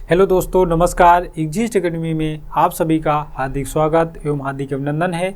Hello दोस्तों, नमस्कार। Exist academy में आप सभी का हार्दिक स्वागत एवं हार्दिक अभिनंदन है।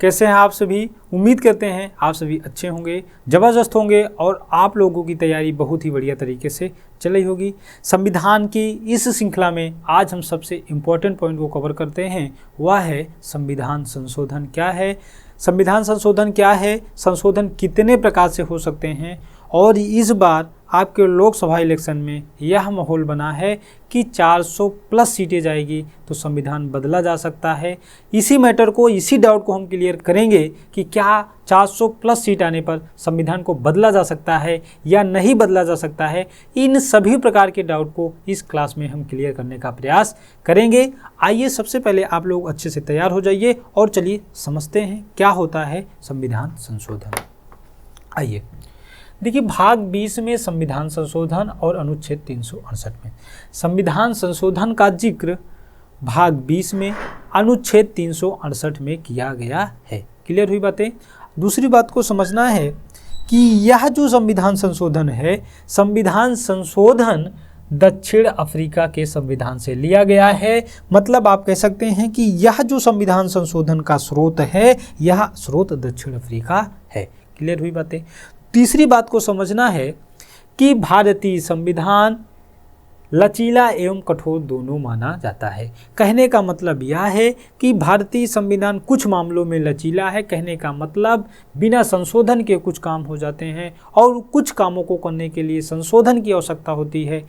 कैसे हैं आप सभी? उम्मीद करते हैं आप सभी अच्छे होंगे, ज़बरदस्त होंगे और आप लोगों की तैयारी बहुत ही बढ़िया तरीके से चल रही होगी। संविधान की इस श्रृंखला में आज हम सबसे इम्पोर्टेंट पॉइंट को कवर करते हैं, वह है संविधान संशोधन क्या है, संविधान संशोधन क्या है, संशोधन कितने प्रकार से हो सकते हैं और इस बार आपके लोकसभा इलेक्शन में यह माहौल बना है कि 400 प्लस सीटें जाएगी तो संविधान बदला जा सकता है। इसी मैटर को, इसी डाउट को हम क्लियर करेंगे कि क्या 400 प्लस सीट आने पर संविधान को बदला जा सकता है या नहीं बदला जा सकता है। इन सभी प्रकार के डाउट को इस क्लास में हम क्लियर करने का प्रयास करेंगे। आइए सबसे पहले आप लोग अच्छे से तैयार हो जाइए और चलिए समझते हैं क्या होता है संविधान संशोधन। आइए देखिए, भाग 20 में संविधान संशोधन और अनुच्छेद 368 में संविधान संशोधन का जिक्र भाग 20 में अनुच्छेद 368 में किया गया है। क्लियर हुई बातें? दूसरी बात को समझना है कि यह जो संविधान संशोधन है, संविधान संशोधन दक्षिण अफ्रीका के संविधान से लिया गया है। मतलब आप कह सकते हैं कि यह जो संविधान संशोधन का स्रोत है, यह स्रोत दक्षिण अफ्रीका है। क्लियर हुई बातें? तीसरी बात को समझना है कि भारतीय संविधान लचीला एवं कठोर दोनों माना जाता है। कहने का मतलब यह है कि भारतीय संविधान कुछ मामलों में लचीला है। कहने का मतलब बिना संशोधन के कुछ काम हो जाते हैं और कुछ कामों को करने के लिए संशोधन की आवश्यकता होती है,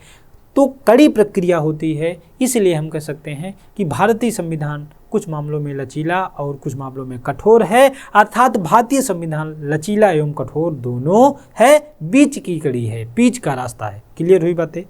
तो कड़ी प्रक्रिया होती है। इसलिए हम कह सकते हैं कि भारतीय संविधान कुछ मामलों में लचीला और कुछ मामलों में कठोर है, अर्थात भारतीय संविधान लचीला एवं कठोर दोनों है, बीच की कड़ी है, बीच का रास्ता है। क्लियर हुई बातें?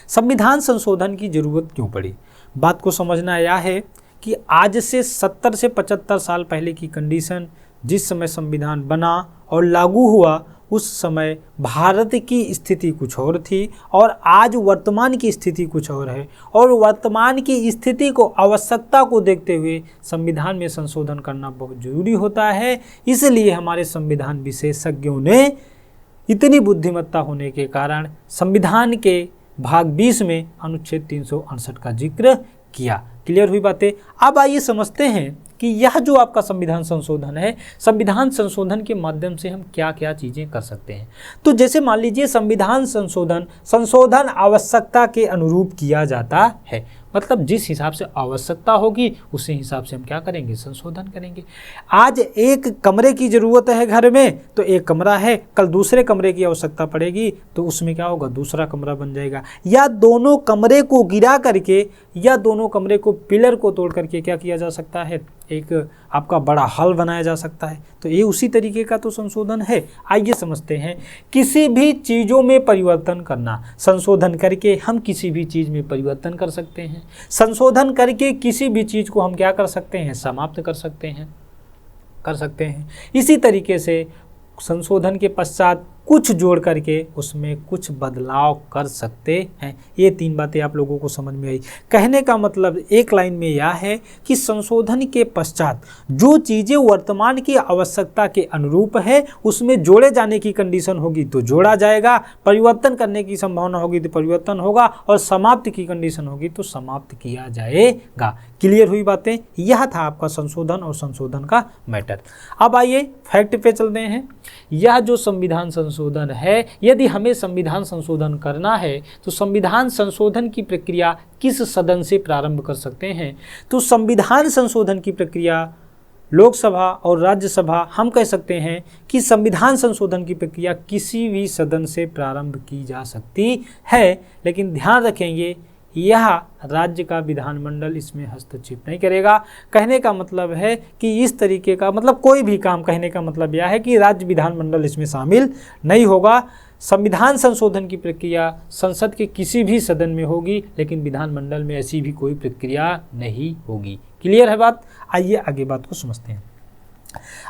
संविधान संशोधन की जरूरत क्यों पड़ी? बात को समझना यह है कि आज से 70 से 75 साल पहले की कंडीशन, जिस समय संविधान बना और लागू हुआ, उस समय भारत की स्थिति कुछ और थी और आज वर्तमान की स्थिति कुछ और है। और वर्तमान की स्थिति को, आवश्यकता को देखते हुए संविधान में संशोधन करना बहुत जरूरी होता है। इसलिए हमारे संविधान विशेषज्ञों ने इतनी बुद्धिमत्ता होने के कारण संविधान के भाग 20 में अनुच्छेद 368 का जिक्र किया। क्लियर हुई बातें? अब आइए समझते हैं कि यह जो आपका संविधान संशोधन है, संविधान संशोधन के माध्यम से हम क्या क्या चीज़ें कर सकते हैं। तो जैसे मान लीजिए संविधान संशोधन आवश्यकता के अनुरूप किया जाता है। मतलब जिस हिसाब से आवश्यकता होगी उसी हिसाब से हम क्या करेंगे? संशोधन करेंगे। आज एक कमरे की ज़रूरत है घर में, तो एक कमरा है, कल दूसरे कमरे की आवश्यकता पड़ेगी तो उसमें क्या होगा? दूसरा कमरा बन जाएगा। या दोनों कमरे को गिरा करके या दोनों कमरे को, पिलर को तोड़ करके क्या किया जा सकता है? एक आपका बड़ा हॉल बनाया जा सकता है। तो ये उसी तरीके का तो संशोधन है। आइए समझते हैं। किसी भी चीज़ों में परिवर्तन करना, संशोधन करके हम किसी भी चीज़ में परिवर्तन कर सकते हैं। संशोधन करके किसी भी चीज़ को हम क्या कर सकते हैं? समाप्त कर सकते हैं। इसी तरीके से संशोधन के पश्चात कुछ जोड़ करके उसमें कुछ बदलाव कर सकते हैं। ये तीन बातें आप लोगों को समझ में आई। कहने का मतलब एक लाइन में यह है कि संशोधन के पश्चात जो चीज़ें वर्तमान की आवश्यकता के अनुरूप है उसमें जोड़े जाने की कंडीशन होगी तो जोड़ा जाएगा, परिवर्तन करने की संभावना होगी तो परिवर्तन होगा और समाप्त की कंडीशन होगी तो समाप्त किया जाएगा। क्लियर हुई बातें? यह था आपका संशोधन और संशोधन का मैटर। अब आइए फैक्ट पे चलते हैं। यह जो संविधान संशोधन है, यदि हमें संविधान संशोधन करना है तो संविधान संशोधन की प्रक्रिया किस सदन से प्रारंभ कर सकते हैं? तो संविधान संशोधन की प्रक्रिया लोकसभा और राज्यसभा, हम कह सकते हैं कि संविधान संशोधन की प्रक्रिया किसी भी सदन से प्रारंभ की जा सकती है। लेकिन ध्यान रखेंगे, यह राज्य का विधानमंडल इसमें हस्तक्षेप नहीं करेगा। कहने का मतलब है कि इस तरीके का, मतलब कोई भी काम, कहने का मतलब यह है कि राज्य विधानमंडल इसमें शामिल नहीं होगा। संविधान संशोधन की प्रक्रिया संसद के किसी भी सदन में होगी, लेकिन विधानमंडल में ऐसी भी कोई प्रक्रिया नहीं होगी। क्लियर है बात? आइए आगे बात को समझते हैं।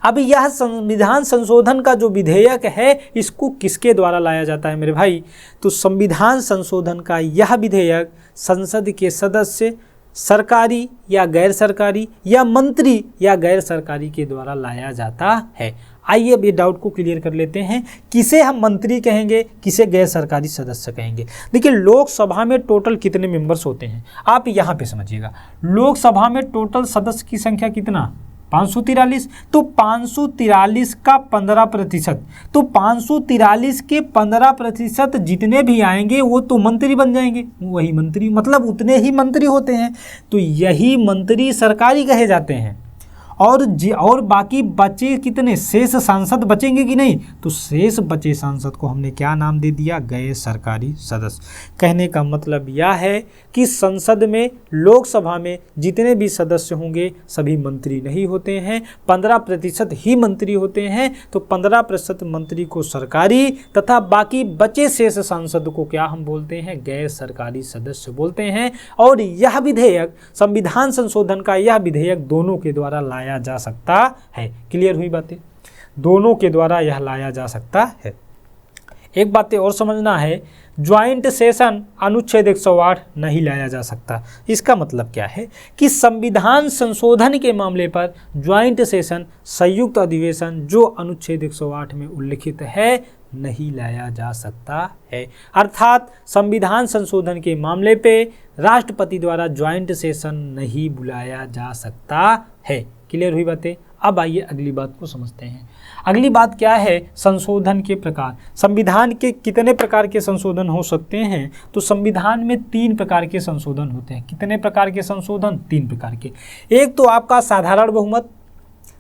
अब यह संविधान संशोधन का जो विधेयक है, इसको किसके द्वारा लाया जाता है मेरे भाई? तो संविधान संशोधन का यह विधेयक संसद के सदस्य, सरकारी या गैर सरकारी या मंत्री या गैर सरकारी के द्वारा लाया जाता है। आइए अब ये डाउट को क्लियर कर लेते हैं, किसे हम मंत्री कहेंगे, किसे गैर सरकारी सदस्य कहेंगे। देखिए लोकसभा में टोटल कितने मेंबर्स होते हैं, आप यहाँ पे समझिएगा। लोकसभा में टोटल सदस्य की संख्या कितना, 543। तो 543 का 15%, तो 543 के 15% जितने भी आएंगे वो तो मंत्री बन जाएंगे, वही मंत्री, मतलब उतने ही मंत्री होते हैं। तो यही मंत्री सरकारी कहे जाते हैं। और बाकी बचे कितने, शेष सांसद बचेंगे कि नहीं, तो शेष बचे सांसद को हमने क्या नाम दे दिया, गैर सरकारी सदस्य। कहने का मतलब यह है कि संसद में, लोकसभा में जितने भी सदस्य होंगे सभी मंत्री नहीं होते हैं, 15% ही मंत्री होते हैं। तो 15% मंत्री को सरकारी तथा बाकी बचे शेष सांसद को क्या हम बोलते हैं, गैर सरकारी सदस्य बोलते हैं। और यह विधेयक, संविधान संशोधन का यह विधेयक दोनों के द्वारा लाया जा सकता है। क्लियर हुई बातें, दोनों के द्वारा यह लाया जा सकता है। एक बात और समझना है, ज्वाइंट सेशन अनुच्छेद 108 नहीं लाया जा सकता। इसका मतलब क्या है कि संविधान संशोधन के मामले पर ज्वाइंट सेशन, संयुक्त अधिवेशन जो अनुच्छेद 108 में उल्लिखित है, नहीं लाया जा सकता है। अर्थात संविधान संशोधन के मामले पे राष्ट्रपति द्वारा ज्वाइंट सेशन नहीं बुलाया जा सकता है। क्लियर हुई बातें। अब आइए अगली बात को समझते हैं। अगली बात क्या है, संशोधन के प्रकार। संविधान के कितने प्रकार के संशोधन हो सकते हैं, तो संविधान में 3 प्रकार के संशोधन होते हैं। कितने प्रकार के संशोधन, 3 प्रकार के। एक तो आपका साधारण बहुमत,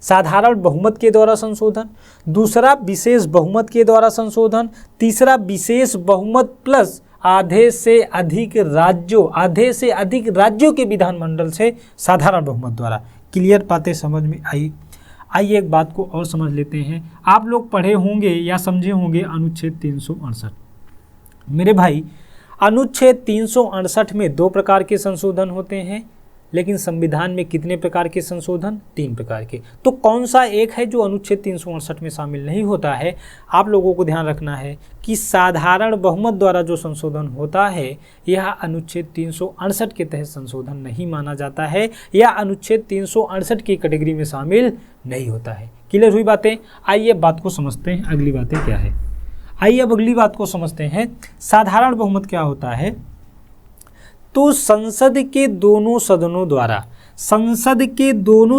साधारण बहुमत के द्वारा संशोधन, दूसरा विशेष बहुमत के द्वारा संशोधन, तीसरा विशेष बहुमत प्लस आधे से अधिक राज्यों के विधानमंडल से साधारण बहुमत द्वारा। क्लियर बातें समझ में आई। आइए एक बात को और समझ लेते हैं। आप लोग पढ़े होंगे या समझे होंगे अनुच्छेद 368। मेरे भाई, अनुच्छेद 368 में 2 प्रकार के संशोधन होते हैं, लेकिन संविधान में कितने प्रकार के संशोधन, 3 प्रकार के। तो कौन सा एक है जो अनुच्छेद 368 में शामिल नहीं होता है। आप लोगों को ध्यान रखना है कि साधारण बहुमत द्वारा जो संशोधन होता है यह अनुच्छेद 368 के तहत संशोधन नहीं माना जाता है, या अनुच्छेद 368 की कैटेगरी में शामिल नहीं होता है। क्लियर हुई बातें। आइए बात को समझते हैं, अगली बातें क्या है। आइए अब अगली बात को समझते हैं। साधारण बहुमत क्या होता है, तो संसद के दोनों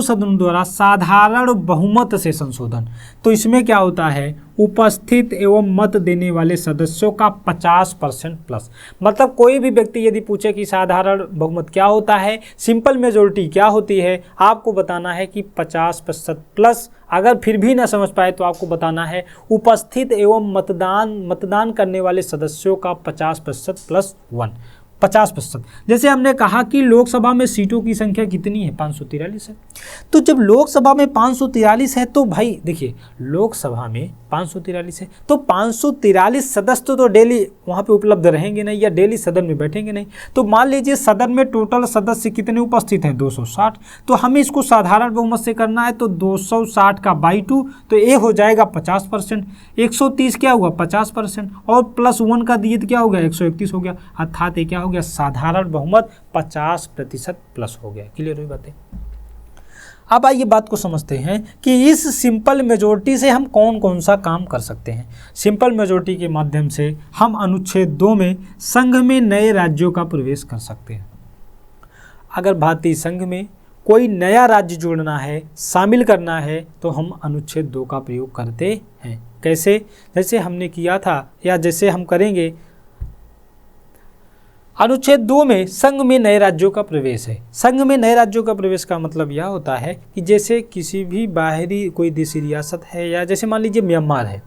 सदनों द्वारा साधारण बहुमत से संशोधन। तो इसमें क्या होता है, उपस्थित एवं मत देने वाले सदस्यों का 50% प्लस। मतलब कोई भी व्यक्ति यदि पूछे कि साधारण बहुमत क्या होता है, सिंपल मेजोरिटी क्या होती है, आपको बताना है कि 50% प्लस। अगर फिर भी ना समझ पाए तो आपको बताना है उपस्थित एवं मतदान करने वाले सदस्यों का 50% प्लस 1, 50%। जैसे हमने कहा कि लोकसभा में सीटों की संख्या कितनी है, 543 है। तो जब लोकसभा में 543 है तो भाई देखिए, लोकसभा में 543 है तो 543 सदस्य तो डेली वहाँ पे उपलब्ध रहेंगे नहीं, या डेली सदन में बैठेंगे नहीं। तो मान लीजिए सदन में टोटल सदस्य कितने उपस्थित हैं, 260। तो हमें इसको साधारण बहुमत से करना है, तो 260 का बाई 2, तो ये हो जाएगा 50%। 130 क्या हुआ, 50%, और प्लस 1 का दिए तो क्या हो गया, 131 हो गया। अर्थात ये क्या हो गया, साधारण बहुमत 50% प्लस हो गया। क्लियर हुई बातें। अब आइए बात को समझते हैं कि इस सिंपल मेजोरिटी से हम कौन कौन सा काम कर सकते हैं। सिंपल मेजोरिटी के माध्यम से हम अनुच्छेद 2 में संघ में नए राज्यों का प्रवेश कर सकते हैं। अगर भारतीय संघ में कोई नया राज्य जोड़ना है, शामिल करना है, तो हम अनुच्छेद 2 का प्रयोग करते हैं। कैसे, जैसे हमने किया था या जैसे हम करेंगे। अनुच्छेद 2 में संघ में नए राज्यों का प्रवेश है। संघ में नए राज्यों का प्रवेश का मतलब यह होता है कि जैसे किसी भी बाहरी कोई देशी रियासत है, या जैसे मान लीजिए म्यांमार है,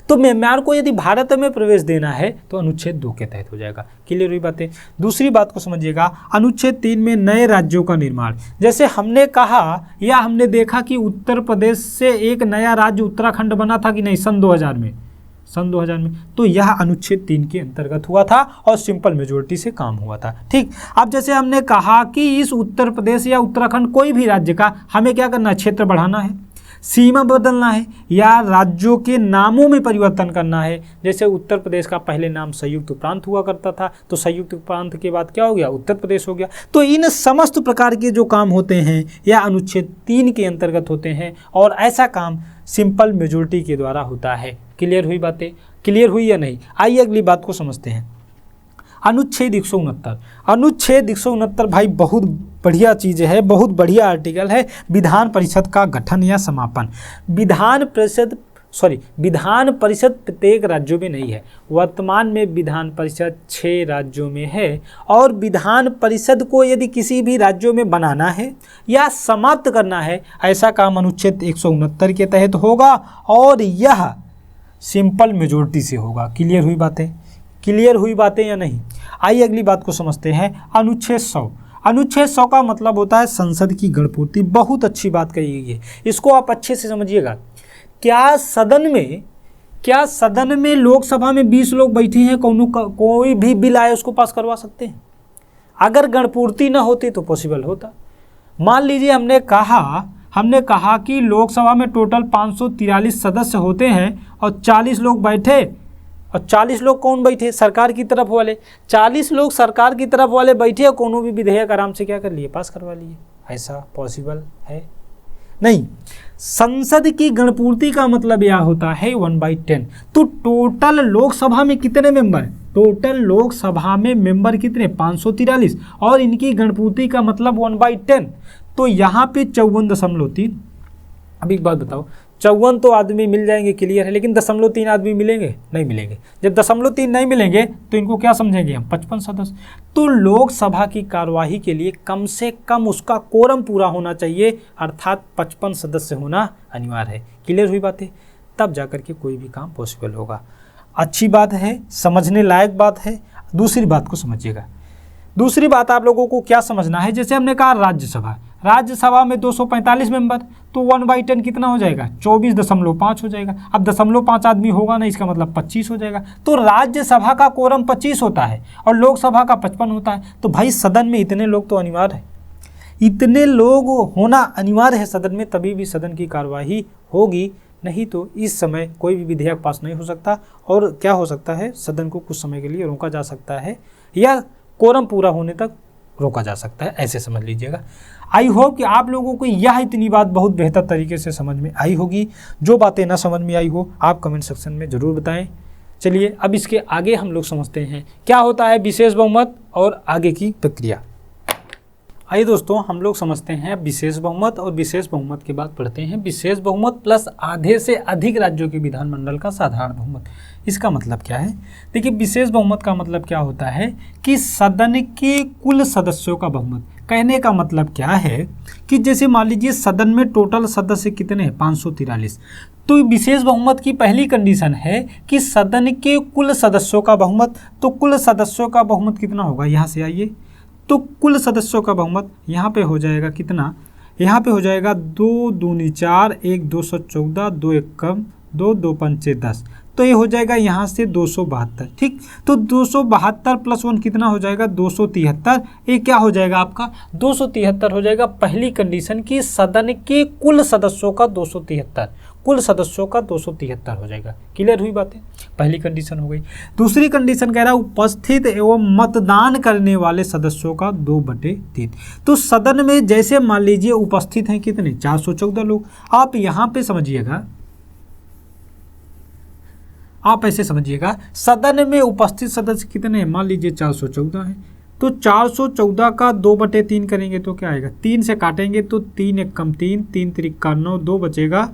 तो म्यांमार को यदि भारत में प्रवेश देना है तो अनुच्छेद 2 के तहत हो जाएगा। क्लियर हुई बातें। दूसरी बात को समझिएगा, अनुच्छेद 3 में नए राज्यों का निर्माण। जैसे हमने कहा या हमने देखा कि उत्तर प्रदेश से एक नया राज्य उत्तराखंड बना था कि नहीं, सन 2000 में, तो यह अनुच्छेद 3 के अंतर्गत हुआ था और सिंपल मेजोरिटी से काम हुआ था। ठीक। अब जैसे हमने कहा कि इस उत्तर प्रदेश या उत्तराखंड कोई भी राज्य का हमें क्या करना है, क्षेत्र बढ़ाना है। सीमा बदलना है या राज्यों के नामों में परिवर्तन करना है। जैसे उत्तर प्रदेश का पहले नाम संयुक्त प्रांत हुआ करता था, तो संयुक्त प्रांत के बाद क्या हो गया, उत्तर प्रदेश हो गया। तो इन समस्त प्रकार के जो काम होते हैं या अनुच्छेद 3 के अंतर्गत होते हैं और ऐसा काम सिंपल मेजोरिटी के द्वारा होता है। क्लियर हुई बातें? क्लियर हुई या नहीं? आइए अगली बात को समझते हैं। अनुच्छेद 169। अनुच्छेद 169 भाई बहुत बढ़िया चीज़ है, बहुत बढ़िया आर्टिकल है। विधान परिषद का गठन या समापन। विधान परिषद प्रत्येक राज्यों में नहीं है। वर्तमान में विधान परिषद 6 राज्यों में है और विधान परिषद को यदि किसी भी राज्यों में बनाना है या समाप्त करना है, ऐसा काम अनुच्छेद 169 के तहत होगा और यह सिंपल मेजोरिटी से होगा। क्लियर हुई बातें? क्लियर हुई बातें या नहीं? आइए अगली बात को समझते हैं। अनुच्छेद 100। अनुच्छेद 100 का मतलब होता है संसद की गणपूर्ति। बहुत अच्छी बात कही गई है, इसको आप अच्छे से समझिएगा। क्या सदन में लोकसभा में 20 लोग बैठे हैं, कोई भी बिल आए उसको पास करवा सकते हैं? अगर गणपूर्ति ना होती तो पॉसिबल होता। मान लीजिए हमने कहा कि लोकसभा में टोटल 543 सदस्य होते हैं और 40 लोग बैठे, और 40 लोग कौन बैठे? सरकार की तरफ वाले। 40 लोग सरकार की तरफ वाले बैठे और कोनो भी विधेयक आराम से क्या कर लिए, पास करवा लिए। ऐसा पॉसिबल है? नहीं। संसद की गणपूर्ति का मतलब यह होता है 1/10। तो टोटल लोकसभा में कितने मेंबर? टोटल लोकसभा में मेंबर कितने? 543 और इनकी गणपूर्ति का मतलब 1/10। तो यहाँ पे 54.3। अब एक बात बताओ, 54 तो आदमी मिल जाएंगे, क्लियर है, लेकिन 0.3 आदमी मिलेंगे? नहीं मिलेंगे। जब 0.3 नहीं मिलेंगे तो इनको क्या समझेंगे हम? 55 सदस्य। तो लोकसभा की कार्यवाही के लिए कम से कम उसका कोरम पूरा होना चाहिए, अर्थात 55 सदस्य होना अनिवार्य है। क्लियर हुई बातें? तब जाकर के कोई भी काम पॉसिबल होगा। अच्छी बात है, समझने लायक बात है। दूसरी बात को समझिएगा। दूसरी बात आप लोगों को क्या समझना है, जैसे हमने कहा राज्यसभा में 245 मेंबर, तो 1/10 कितना हो जाएगा? 24.5 हो जाएगा। अब 0.5 आदमी होगा ना, इसका मतलब 25 हो जाएगा। तो राज्यसभा का कोरम 25 होता है और लोकसभा का 55 होता है। तो भाई सदन में इतने लोग तो अनिवार्य है, इतने लोग होना अनिवार्य है सदन में, तभी भी सदन की कार्यवाही होगी। नहीं तो इस समय कोई भी विधेयक पास नहीं हो सकता और क्या हो सकता है, सदन को कुछ समय के लिए रोका जा सकता है या कोरम पूरा होने तक रोका जा सकता है। ऐसे समझ लीजिएगा। आई होप कि आप लोगों को यह इतनी बात बहुत बेहतर तरीके से समझ में आई होगी। जो बातें ना समझ में आई हो आप कमेंट सेक्शन में ज़रूर बताएं। चलिए अब इसके आगे हम लोग समझते हैं क्या होता है विशेष बहुमत और आगे की प्रक्रिया। आइए दोस्तों, हम लोग समझते हैं विशेष बहुमत और विशेष बहुमत के बाद पढ़ते हैं विशेष बहुमत प्लस आधे से अधिक राज्यों के विधानमंडल का साधारण बहुमत। इसका मतलब क्या है? देखिए, विशेष बहुमत का मतलब क्या होता है कि सदन के कुल सदस्यों का बहुमत। कहने का मतलब क्या है कि जैसे मान लीजिए सदन में टोटल सदस्य कितने हैं? 543। तो विशेष बहुमत की पहली कंडीशन है कि सदन के कुल सदस्यों का बहुमत। तो कुल सदस्यों का बहुमत कितना होगा? यहाँ से आइए, तो कुल सदस्यों का बहुमत यहाँ पे हो जाएगा कितना? यहाँ पे हो जाएगा 2 दूनी 4, 1 214, 2 1 कम 2 2 पंचे 10। तो ये हो जाएगा यहाँ से 272। ठीक, तो 272 प्लस 1 कितना हो जाएगा? 273। ये क्या हो जाएगा आपका? 273 हो जाएगा पहली कंडीशन की सदन के कुल सदस्यों का 273, कुल सदस्यों का 273 हो जाएगा। क्लियर हुई बातें? पहली कंडीशन हो गई। दूसरी कंडीशन कह रहा है उपस्थित एवं मतदान करने वाले सदस्यों का 2/3। तो सदन में जैसे मान लीजिए उपस्थित हैं कितने? 414 लोग। आप यहाँ पे समझिएगा, आप ऐसे समझिएगा, सदन में उपस्थित सदस्य कितने हैं? मान लीजिए 414 हैं। तो 414 का 2/3 करेंगे तो क्या आएगा? 3 से काटेंगे तो 3 1 कम 3, 3 3 9, 2 बचेगा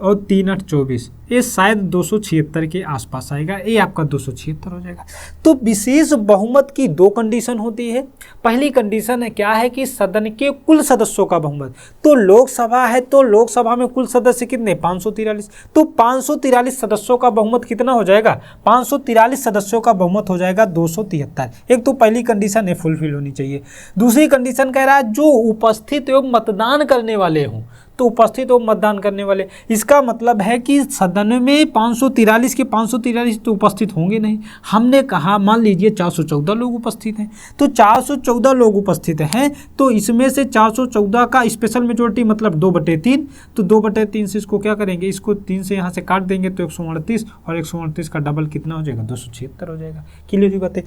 और 3 8 24। ये शायद 276 के आसपास आएगा। ये आपका 276 हो जाएगा। तो विशेष बहुमत की 2 कंडीशन होती है। पहली कंडीशन है क्या है कि सदन के कुल सदस्यों का बहुमत। तो लोकसभा है तो लोकसभा में कुल सदस्य कितने? 543। तो 543 सदस्यों का बहुमत कितना हो जाएगा? 543 सदस्यों का बहुमत हो जाएगा 273। एक तो पहली कंडीशन है फुलफिल होनी चाहिए। दूसरी कंडीशन कह रहा है जो उपस्थित एवं मतदान करने वाले हों। तो उपस्थित एवं मतदान करने वाले, इसका मतलब है कि सदन सदन में 543 के 543 तो उपस्थित होंगे नहीं। हमने कहा मान लीजिए 414 लोग उपस्थित हैं, तो 414 लोग उपस्थित हैं, तो इसमें से 414 का स्पेशल मेजोरिटी मतलब 2/3, तो 2/3 से इसको क्या करेंगे, इसको 3 से यहाँ से काट देंगे तो 138, और 138 का डबल कितना हो जाएगा, 276 हो जाएगा। क्लियर हुई बातें।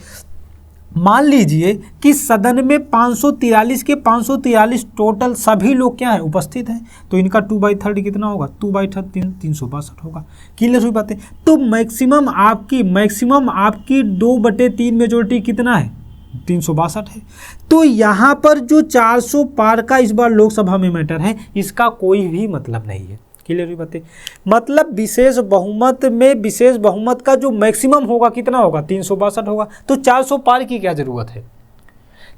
मान लीजिए कि सदन में 543 के 543 टोटल सभी लोग क्या है, उपस्थित हैं, तो इनका 2/3 कितना होगा, 2/3 362 होगा। क्लियर हुई बातें। तो मैक्सिमम आपकी 2/3 मेजोरिटी कितना है, 362 है। तो यहाँ पर जो 400 पार का इस बार लोकसभा में मैटर है, इसका कोई भी मतलब नहीं है। क्लियर हुई बातें। मतलब विशेष बहुमत का जो मैक्सिमम होगा कितना होगा, 362 होगा। तो 400 पार की क्या जरूरत है,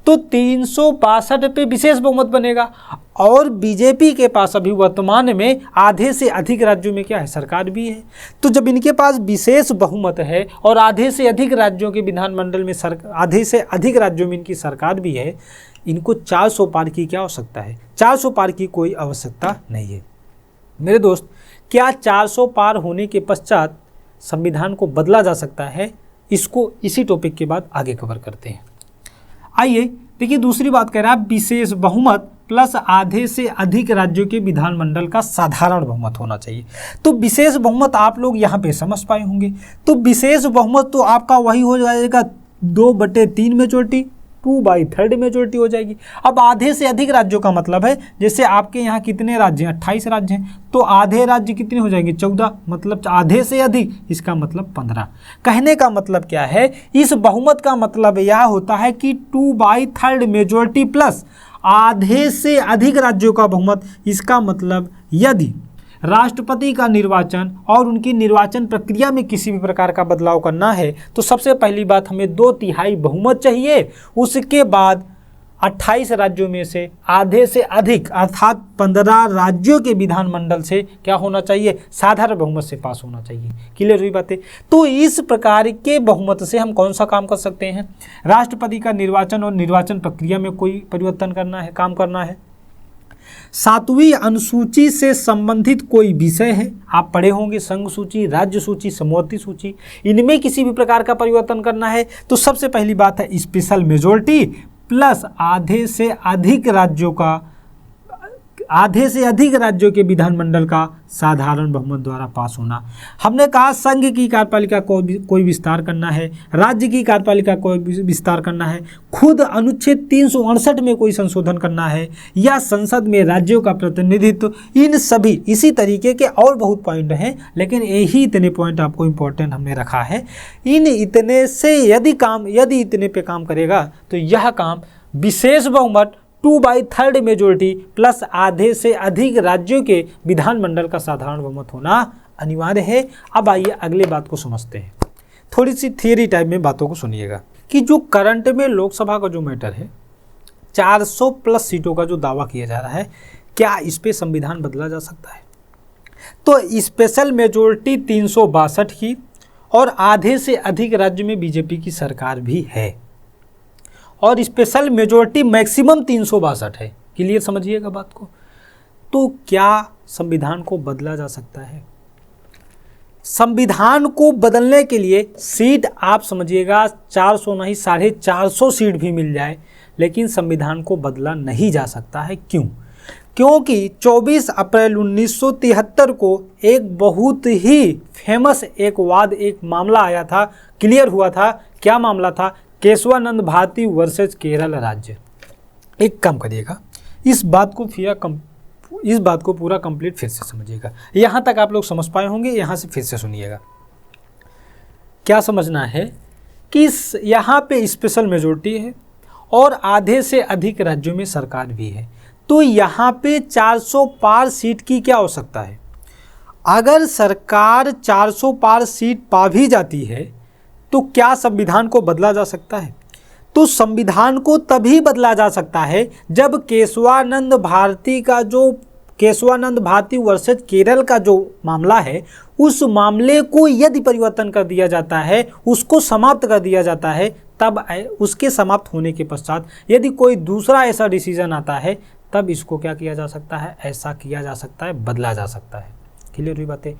तो 362 पे विशेष बहुमत बनेगा। और बीजेपी के पास अभी वर्तमान में आधे से अधिक राज्यों में क्या है, सरकार भी है। तो जब इनके पास विशेष बहुमत है और आधे से अधिक राज्यों के विधानमंडल में आधे से अधिक राज्यों में इनकी सरकार भी है, इनको 400 पार की क्या आवश्यकता है, 400 पार की कोई आवश्यकता नहीं है। मेरे दोस्त, क्या 400 पार होने के पश्चात संविधान को बदला जा सकता है, इसको इसी टॉपिक के बाद आगे कवर करते हैं। आइए देखिए, दूसरी बात कह रहा है विशेष बहुमत प्लस आधे से अधिक राज्यों के विधानमंडल का साधारण बहुमत होना चाहिए। तो विशेष बहुमत आप लोग यहाँ पे समझ पाए होंगे। तो विशेष बहुमत तो आपका वही हो जाएगा 2/3 मेजोरिटी, 2/3 मेजोरिटी हो जाएगी। अब आधे से अधिक राज्यों का मतलब है, जैसे आपके यहाँ कितने राज्य हैं, 28 राज्य हैं, तो आधे राज्य कितने हो जाएंगे, 14, मतलब आधे से अधिक, इसका मतलब 15। कहने का मतलब क्या है, इस बहुमत का मतलब यह होता है कि 2/3 मेजोरिटी प्लस आधे से अधिक राज्यों का बहुमत। इसका मतलब यदि राष्ट्रपति का निर्वाचन और उनकी निर्वाचन प्रक्रिया में किसी भी प्रकार का बदलाव करना है, तो सबसे पहली बात हमें 2/3 बहुमत चाहिए। उसके बाद 28 राज्यों में से आधे से अधिक अर्थात 15 राज्यों के विधानमंडल से क्या होना चाहिए, साधारण बहुमत से पास होना चाहिए। क्लियर हुई बातें। तो इस प्रकार के बहुमत से हम कौन सा काम कर सकते हैं, राष्ट्रपति का निर्वाचन और निर्वाचन प्रक्रिया में कोई परिवर्तन करना है, काम करना है। 7वीं अनुसूची से संबंधित कोई विषय है, आप पढ़े होंगे, संघ सूची, राज्य सूची, समवर्ती सूची, इनमें किसी भी प्रकार का परिवर्तन करना है, तो सबसे पहली बात है स्पेशल मेजोरिटी प्लस आधे से अधिक राज्यों के विधानमंडल का साधारण बहुमत द्वारा पास होना। हमने कहा संघ की कार्यपालिका को कोई विस्तार करना है, राज्य की कार्यपालिका को विस्तार करना है, खुद अनुच्छेद 368 में कोई संशोधन करना है, या संसद में राज्यों का प्रतिनिधित्व, इन सभी इसी तरीके के और बहुत पॉइंट हैं, लेकिन यही इतने पॉइंट आपको इम्पोर्टेंट हमने रखा है। इन इतने से यदि इतने पे काम करेगा तो यह काम विशेष बहुमत 2/3 मेजोरिटी प्लस आधे से अधिक राज्यों के विधानमंडल का साधारण बहुमत होना अनिवार्य है। अब आइए अगले बात को समझते हैं, थोड़ी सी थियरी टाइप में बातों को सुनिएगा कि जो करंट में लोकसभा का जो मैटर है, 400 प्लस सीटों का जो दावा किया जा रहा है, क्या इस पे संविधान बदला जा सकता है। तो स्पेशल मेजोरिटी 362 की और आधे से अधिक राज्य में बीजेपी की सरकार भी है, और स्पेशल मेजोरिटी मैक्सिमम 362 है। क्लियर समझिएगा बात को। तो क्या संविधान को बदला जा सकता है। संविधान को बदलने के लिए सीट आप समझिएगा 400 नहीं 450 सीट भी मिल जाए, लेकिन संविधान को बदला नहीं जा सकता है। क्यों? क्योंकि 24 अप्रैल 1973 को एक बहुत ही फेमस एक मामला आया था, क्लियर हुआ था। क्या मामला था? केशवानंद भारती वर्सेज केरल राज्य। एक काम करिएगा, इस बात को पूरा कंप्लीट फिर से समझिएगा। यहाँ तक आप लोग समझ पाए होंगे, यहाँ से फिर से सुनिएगा। क्या समझना है कि यहाँ पे स्पेशल मेजोरिटी है और आधे से अधिक राज्यों में सरकार भी है, तो यहाँ पे 400 पार सीट की क्या आवश्यकता है। अगर सरकार 400 पार सीट पा भी जाती है तो क्या संविधान को बदला जा सकता है? तो संविधान को तभी बदला जा सकता है जब केशवानंद भारती वर्सेज केरल का जो मामला है, उस मामले को यदि परिवर्तन कर दिया जाता है, उसको समाप्त कर दिया जाता है, तब उसके समाप्त होने के पश्चात यदि कोई दूसरा ऐसा डिसीजन आता है, तब इसको क्या किया जा सकता है, ऐसा किया जा सकता है, बदला जा सकता है। क्लियर हुई बातें।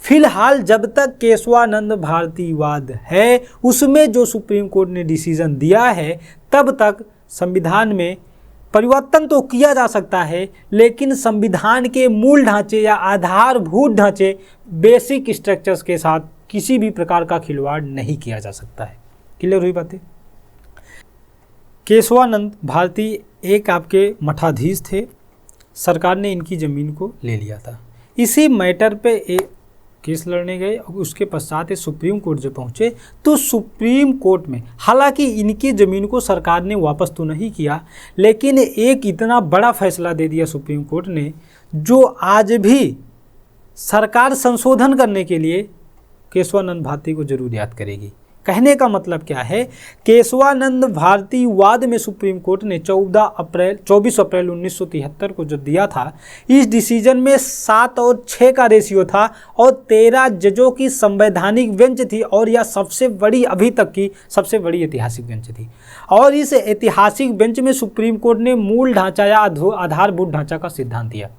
फिलहाल जब तक केशवानंद भारतीवाद है, उसमें जो सुप्रीम कोर्ट ने डिसीजन दिया है, तब तक संविधान में परिवर्तन तो किया जा सकता है, लेकिन संविधान के मूल ढांचे या आधारभूत ढांचे, बेसिक स्ट्रक्चर्स के साथ किसी भी प्रकार का खिलवाड़ नहीं किया जा सकता है। क्लियर हुई बातें। केशवानंद भारती एक आपके मठाधीश थे, सरकार ने इनकी ज़मीन को ले लिया था। इसी मैटर पे एक केस लड़ने गए और उसके पश्चात सुप्रीम कोर्ट जब पहुँचे तो सुप्रीम कोर्ट में, हालांकि इनकी ज़मीन को सरकार ने वापस तो नहीं किया, लेकिन एक इतना बड़ा फैसला दे दिया सुप्रीम कोर्ट ने, जो आज भी सरकार संशोधन करने के लिए केशवानंद भारती को जरूर याद करेगी। कहने का मतलब क्या है, केशवानंद भारतीवाद में सुप्रीम कोर्ट ने 24 अप्रैल 1973 को जो दिया था, इस डिसीजन में 7 और 6 का रेशियो था और 13 जजों की संवैधानिक बेंच थी और यह सबसे बड़ी, अभी तक की सबसे बड़ी ऐतिहासिक बेंच थी। और इस ऐतिहासिक बेंच में सुप्रीम कोर्ट ने मूल ढांचा या आधारभूत ढांचा का सिद्धांत दिया।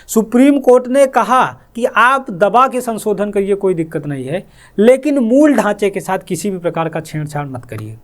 सुप्रीम कोर्ट ने कहा कि आप दबा के संशोधन करिए, कोई दिक्कत नहीं है, लेकिन मूल ढांचे के साथ किसी भी प्रकार का छेड़छाड़ मत करिए।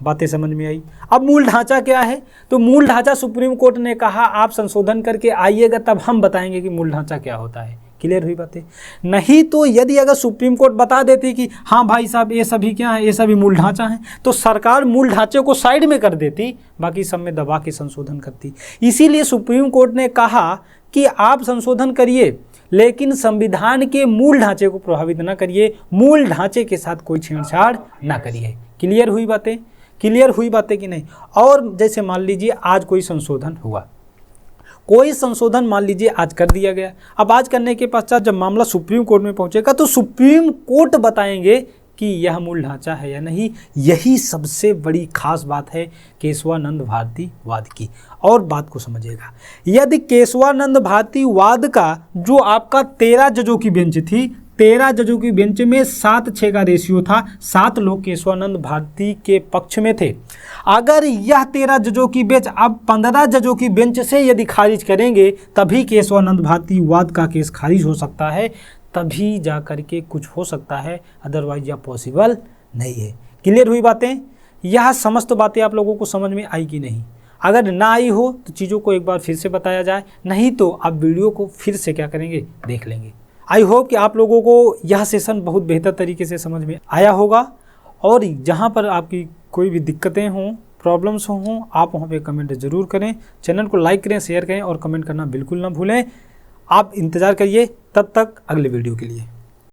बातें समझ में आई। अब मूल ढांचा क्या है, तो मूल ढांचा सुप्रीम कोर्ट ने कहा आप संशोधन करके आइएगा, तब हम बताएंगे कि मूल ढांचा क्या होता है। क्लियर हुई बातें। नहीं तो यदि अगर सुप्रीम कोर्ट बता देती कि हाँ भाई साहब ये सभी क्या है, ये सभी मूल ढांचा है, तो सरकार मूल ढांचे को साइड में कर देती, बाकी सब में दबा के संशोधन करती। इसीलिए सुप्रीम कोर्ट ने कहा कि आप संशोधन करिए, लेकिन संविधान के मूल ढांचे को प्रभावित ना करिए, मूल ढांचे के साथ कोई छेड़छाड़ ना करिए। क्लियर हुई बातें। क्लियर हुई बातें कि नहीं। और जैसे मान लीजिए आज कोई संशोधन हुआ, कोई संशोधन मान लीजिए आज कर दिया गया। अब आज करने के पश्चात जब मामला सुप्रीम कोर्ट में पहुंचेगा तो सुप्रीम कोर्ट बताएंगे कि यह मूल ढांचा है या नहीं। यही सबसे बड़ी खास बात है केशवानंद भारतीवाद की। और बात को समझिएगा, यदि केशवानंद भारतीवाद का जो आपका 13 जजों की बेंच थी, 13 जजों की बेंच में 7-6 का रेशियो था, 7 लोग केशवानंद भारती के पक्ष में थे। अगर यह 13 जजों की बेंच अब 15 जजों की बेंच से यदि खारिज करेंगे, तभी केशवानंद भारतीवाद का केस खारिज हो सकता है, तभी जा कर के कुछ हो सकता है, अदरवाइज यह पॉसिबल नहीं है। क्लियर हुई बातें। यह समस्त बातें आप लोगों को समझ में आई कि नहीं। अगर ना आई हो तो चीज़ों को एक बार फिर से बताया जाए, नहीं तो आप वीडियो को फिर से क्या करेंगे, देख लेंगे। आई होप कि आप लोगों को यह सेशन बहुत बेहतर तरीके से समझ में आया होगा। और जहाँ पर आपकी कोई भी दिक्कतें हों, प्रॉब्लम्स हों, आप वहाँ पे कमेंट ज़रूर करें। चैनल को लाइक करें, शेयर करें और कमेंट करना बिल्कुल ना भूलें। आप इंतज़ार करिए तब तक अगले वीडियो के लिए।